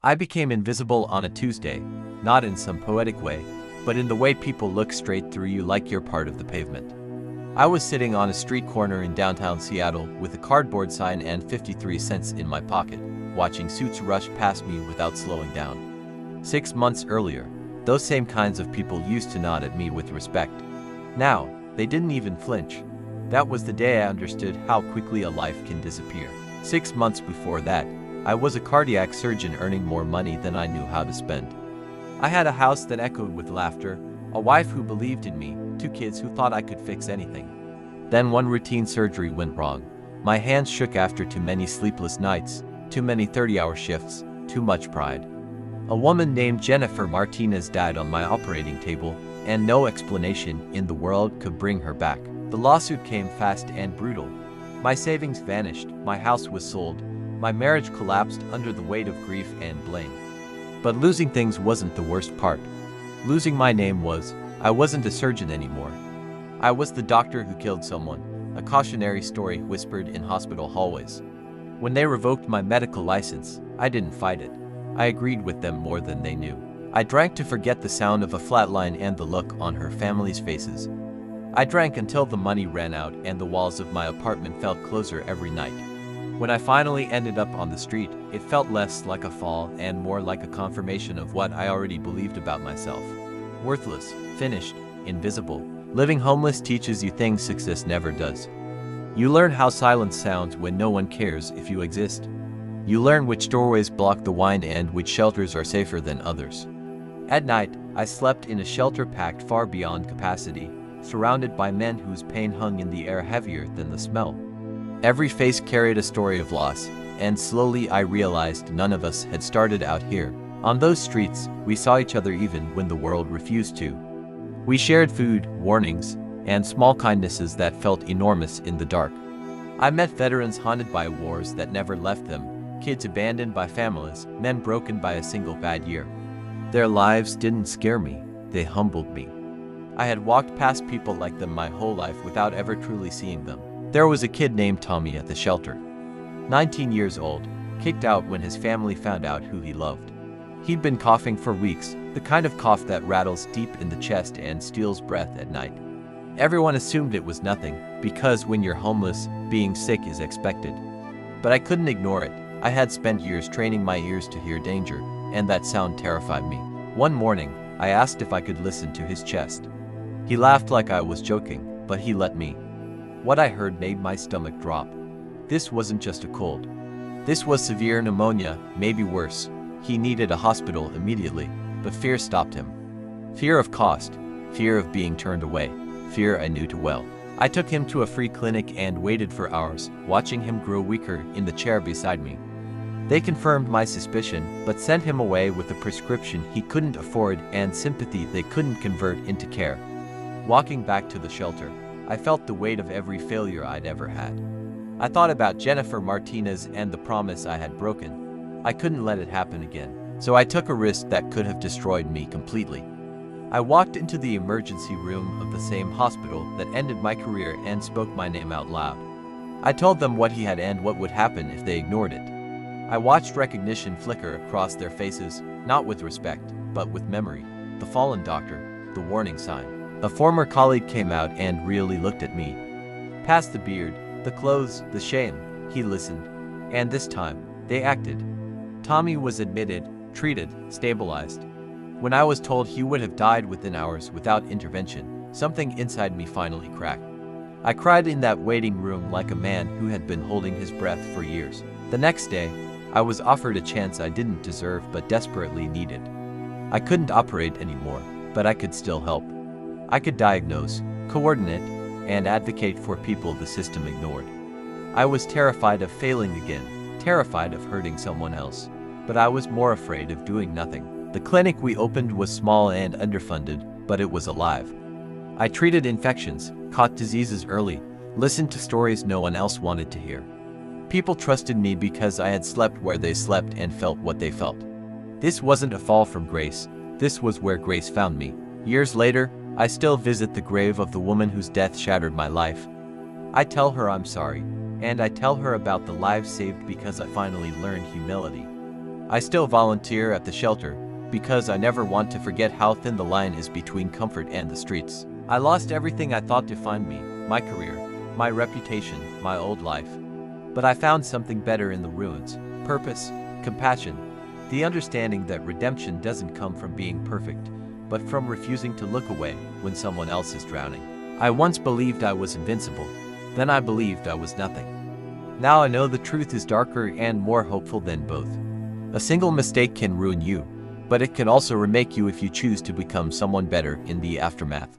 I became invisible on a Tuesday, not in some poetic way, but in the way people look straight through you like you're part of the pavement. I was sitting on a street corner in downtown Seattle with a cardboard sign and 53 cents in my pocket, watching suits rush past me without slowing down. 6 months earlier, those same kinds of people used to nod at me with respect. Now, they didn't even flinch. That was the day I understood how quickly a life can disappear. 6 months before that, I was a cardiac surgeon earning more money than I knew how to spend. I had a house that echoed with laughter, a wife who believed in me, 2 kids who thought I could fix anything. Then one routine surgery went wrong. My hands shook after too many sleepless nights, too many 30-hour shifts, too much pride. A woman named Jennifer Martinez died on my operating table, and no explanation in the world could bring her back. The lawsuit came fast and brutal. My savings vanished, my house was sold, my marriage collapsed under the weight of grief and blame. But losing things wasn't the worst part. Losing my name was. I wasn't a surgeon anymore. I was the doctor who killed someone, a cautionary story whispered in hospital hallways. When they revoked my medical license, I didn't fight it. I agreed with them more than they knew. I drank to forget the sound of a flatline and the look on her family's faces. I drank until the money ran out and the walls of my apartment felt closer every night. When I finally ended up on the street, it felt less like a fall and more like a confirmation of what I already believed about myself. Worthless, finished, invisible. Living homeless teaches you things success never does. You learn how silence sounds when no one cares if you exist. You learn which doorways block the wind and which shelters are safer than others. At night, I slept in a shelter packed far beyond capacity, surrounded by men whose pain hung in the air heavier than the smell. Every face carried a story of loss, and slowly I realized none of us had started out here. On those streets, we saw each other even when the world refused to. We shared food, warnings, and small kindnesses that felt enormous in the dark. I met veterans haunted by wars that never left them, kids abandoned by families, men broken by a single bad year. Their lives didn't scare me, they humbled me. I had walked past people like them my whole life without ever truly seeing them. There was a kid named Tommy at the shelter. 19 years old, kicked out when his family found out who he loved. He'd been coughing for weeks, the kind of cough that rattles deep in the chest and steals breath at night. Everyone assumed it was nothing, because when you're homeless, being sick is expected. But I couldn't ignore it. I had spent years training my ears to hear danger, and that sound terrified me. One morning, I asked if I could listen to his chest. He laughed like I was joking, but he let me. What I heard made my stomach drop. This wasn't just a cold. This was severe pneumonia, maybe worse. He needed a hospital immediately, but fear stopped him. Fear of cost, fear of being turned away, fear I knew too well. I took him to a free clinic and waited for hours, watching him grow weaker in the chair beside me. They confirmed my suspicion, but sent him away with a prescription he couldn't afford and sympathy they couldn't convert into care. Walking back to the shelter, I felt the weight of every failure I'd ever had. I thought about Jennifer Martinez and the promise I had broken. I couldn't let it happen again, so I took a risk that could have destroyed me completely. I walked into the emergency room of the same hospital that ended my career and spoke my name out loud. I told them what he had and what would happen if they ignored it. I watched recognition flicker across their faces, not with respect, but with memory. The fallen doctor, the warning sign. A former colleague came out and really looked at me. Past the beard, the clothes, the shame, he listened. And this time, they acted. Tommy was admitted, treated, stabilized. When I was told he would have died within hours without intervention, something inside me finally cracked. I cried in that waiting room like a man who had been holding his breath for years. The next day, I was offered a chance I didn't deserve but desperately needed. I couldn't operate anymore, but I could still help. I could diagnose, coordinate, and advocate for people the system ignored. I was terrified of failing again, terrified of hurting someone else, but I was more afraid of doing nothing. The clinic we opened was small and underfunded, but it was alive. I treated infections, caught diseases early, listened to stories no one else wanted to hear. People trusted me because I had slept where they slept and felt what they felt. This wasn't a fall from grace, this was where grace found me. Years later, I still visit the grave of the woman whose death shattered my life. I tell her I'm sorry, and I tell her about the lives saved because I finally learned humility. I still volunteer at the shelter, because I never want to forget how thin the line is between comfort and the streets. I lost everything I thought defined me, my career, my reputation, my old life. But I found something better in the ruins: purpose, compassion, the understanding that redemption doesn't come from being perfect, but from refusing to look away when someone else is drowning. I once believed I was invincible, then I believed I was nothing. Now I know the truth is darker and more hopeful than both. A single mistake can ruin you, but it can also remake you if you choose to become someone better in the aftermath.